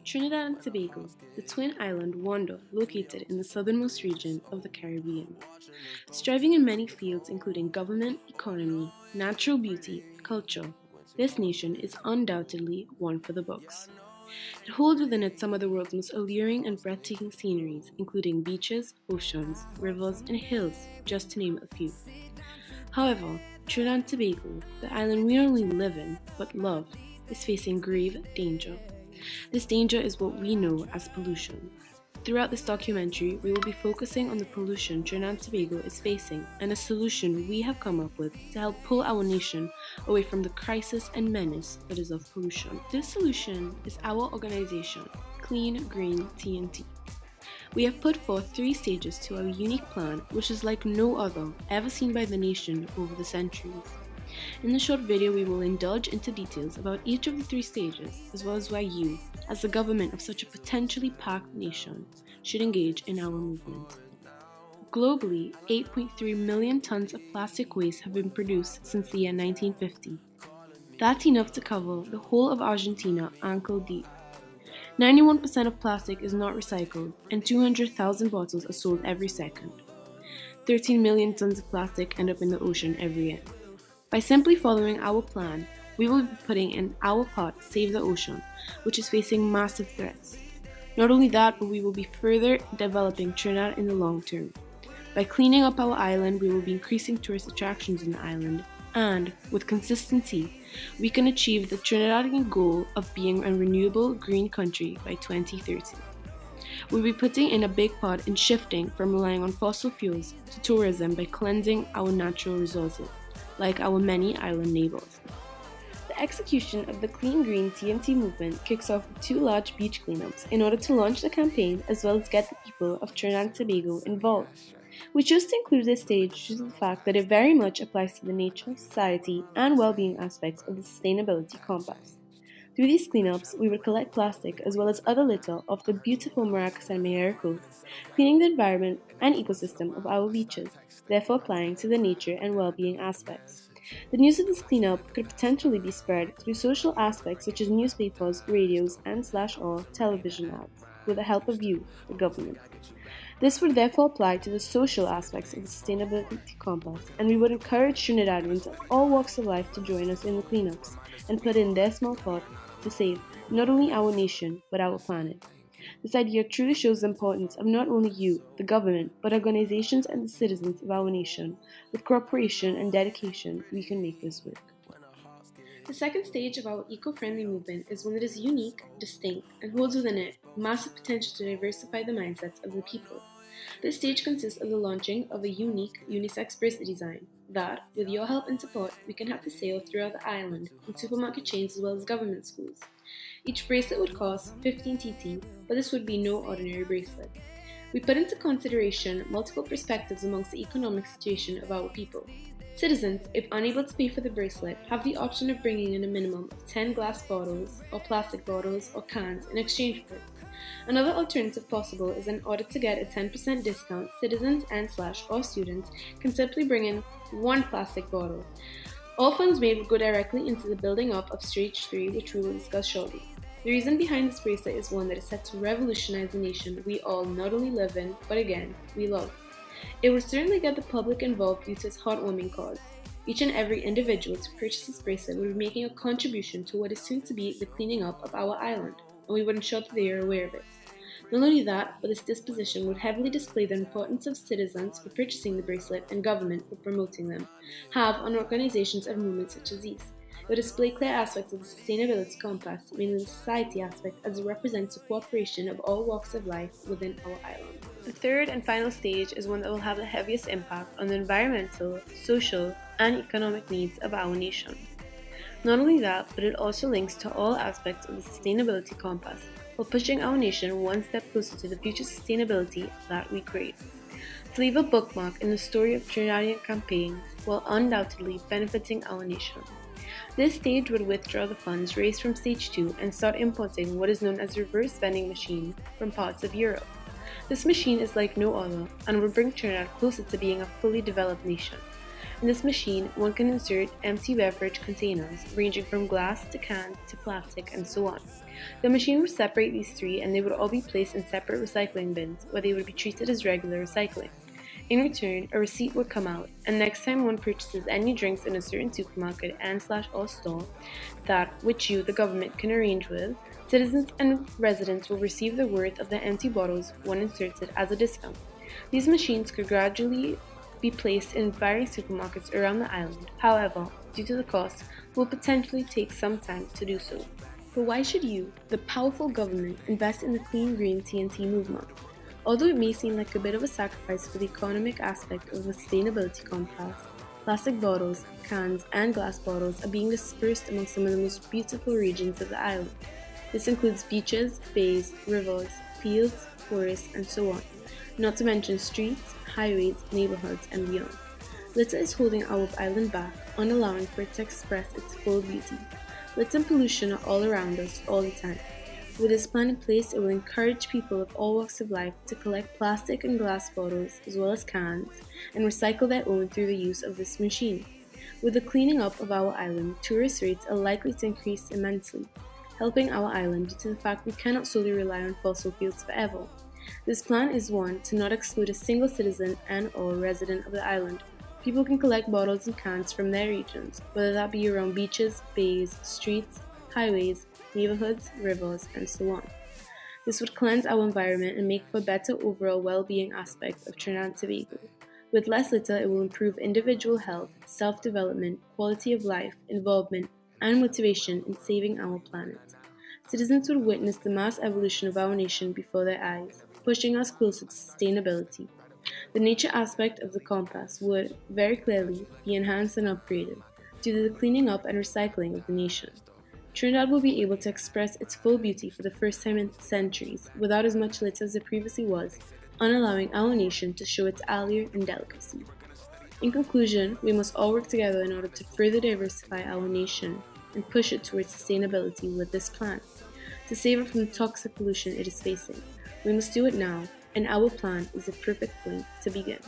Trinidad and Tobago, the twin island wonder located in the southernmost region of the Caribbean. Striving in many fields including government, economy, natural beauty, culture, this nation is undoubtedly one for the books. It holds within it some of the world's most alluring and breathtaking sceneries, including beaches, oceans, rivers, and hills, just to name a few. However, Trinidad and Tobago, the island we not only live in, but love, is facing grave danger. This danger is what we know as pollution. Throughout this documentary, we will be focusing on the pollution Trinidad and Tobago is facing and a solution we have come up with to help pull our nation away from the crisis and menace that is of pollution. This solution is our organization, Clean Green TNT. We have put forth 3 stages to our unique plan, which is like no other ever seen by the nation over the centuries. In the short video, we will indulge into details about each of the 3 stages, as well as why you, as the government of such a potentially packed nation, should engage in our movement. Globally, 8.3 million tons of plastic waste have been produced since the year 1950. That's enough to cover the whole of Argentina ankle deep. 91% of plastic is not recycled, and 200,000 bottles are sold every second. 13 million tons of plastic end up in the ocean every year. By simply following our plan, we will be putting in our part to save the ocean, which is facing massive threats. Not only that, but we will be further developing Trinidad in the long term. By cleaning up our island, we will be increasing tourist attractions in the island, and with consistency, we can achieve the Trinidadian goal of being a renewable green country by 2030. We'll be putting in a big part in shifting from relying on fossil fuels to tourism by cleansing our natural resources, like our many island neighbors. The execution of the Clean Green TNT movement kicks off with 2 large beach cleanups in order to launch the campaign as well as get the people of Trinidad and Tobago involved. We chose to include this stage due to the fact that it very much applies to the nature, society, and well-being aspects of the Sustainability Compass. Through these cleanups, we would collect plastic as well as other litter off the beautiful Maracas and Mayera coast, cleaning the environment and ecosystem of our beaches, therefore applying to the nature and well-being aspects. The news of this cleanup could potentially be spread through social aspects such as newspapers, radios, and/or television ads, with the help of you, the government. This would therefore apply to the social aspects of the Sustainability Compass, and we would encourage Trinidadians of all walks of life to join us in the cleanups and put in their small part to save not only our nation, but our planet. This idea truly shows the importance of not only you, the government, but organizations and the citizens of our nation. With cooperation and dedication, we can make this work. The second stage of our eco-friendly movement is one that is unique, distinct, and holds within it massive potential to diversify the mindsets of the people. This stage consists of the launching of a unique unisex bracelet design that, with your help and support, we can have for sale throughout the island in supermarket chains as well as government schools. Each bracelet would cost 15 TT, but this would be no ordinary bracelet. We put into consideration multiple perspectives amongst the economic situation of our people. Citizens, if unable to pay for the bracelet, have the option of bringing in a minimum of 10 glass bottles, or plastic bottles, or cans in exchange for it. Another alternative possible is in order to get a 10% discount, citizens and/or students can simply bring in 1 plastic bottle. All funds made would go directly into the building up of Stage 3, which we will discuss shortly. The reason behind this bracelet is one that is set to revolutionize the nation we all not only live in, but again, we love. It would certainly get the public involved due to its heartwarming cause. Each and every individual to purchase this bracelet would be making a contribution to what is soon to be the cleaning up of our island, and we would ensure that they are aware of it. Not only that, but this disposition would heavily display the importance of citizens for purchasing the bracelet and government for promoting them have on organizations and movements such as these. It would display clear aspects of the Sustainability Compass, mainly the society aspect, as it represents the cooperation of all walks of life within our island. The third and final stage is one that will have the heaviest impact on the environmental, social, and economic needs of our nation. Not only that, but it also links to all aspects of the Sustainability Compass, while pushing our nation one step closer to the future sustainability that we crave. To leave a bookmark in the story of Trinidadian campaigns while undoubtedly benefiting our nation. This stage would withdraw the funds raised from Stage 2 and start importing what is known as reverse vending machine from parts of Europe. This machine is like no other and would bring Trinidad closer to being a fully developed nation. In this machine, one can insert empty beverage containers ranging from glass to cans to plastic and so on. The machine would separate these three and they would all be placed in separate recycling bins where they would be treated as regular recycling. In return, a receipt would come out, and next time one purchases any drinks in a certain supermarket and/or store that which you, the government, can arrange with, citizens and residents will receive the worth of the empty bottles one inserted as a discount. These machines could gradually be placed in various supermarkets around the island. However, due to the cost, will potentially take some time to do so. But why should you, the powerful government, invest in the clean green TNT movement? Although it may seem like a bit of a sacrifice for the economic aspect of the sustainability compass, plastic bottles, cans, and glass bottles are being dispersed among some of the most beautiful regions of the island. This includes beaches, bays, rivers, fields, forests, and so on, not to mention streets, highways, neighborhoods, and beyond. Litter is holding our island back, unallowing for it to express its full beauty. Litter and pollution are all around us all the time. With this plan in place, it will encourage people of all walks of life to collect plastic and glass bottles as well as cans and recycle their own through the use of this machine. With the cleaning up of our island, tourist rates are likely to increase immensely, helping our island due to the fact we cannot solely rely on fossil fuels forever. This plan is one to not exclude a single citizen and/or resident of the island. People can collect bottles and cans from their regions, whether that be around beaches, bays, streets, highways, neighborhoods, rivers, and so on. This would cleanse our environment and make for a better overall well-being aspect of Trinidad and Tobago. With less litter, it will improve individual health, self-development, quality of life, involvement, and motivation in saving our planet. Citizens would witness the mass evolution of our nation before their eyes, pushing us closer to sustainability. The nature aspect of the compass would, very clearly, be enhanced and upgraded due to the cleaning up and recycling of the nation. Trinidad will be able to express its full beauty for the first time in centuries without as much litter as it previously was, unallowing our nation to show its allure and delicacy. In conclusion, we must all work together in order to further diversify our nation and push it towards sustainability with this plan. To save it from the toxic pollution it is facing, we must do it now, and our plan is a perfect point to begin.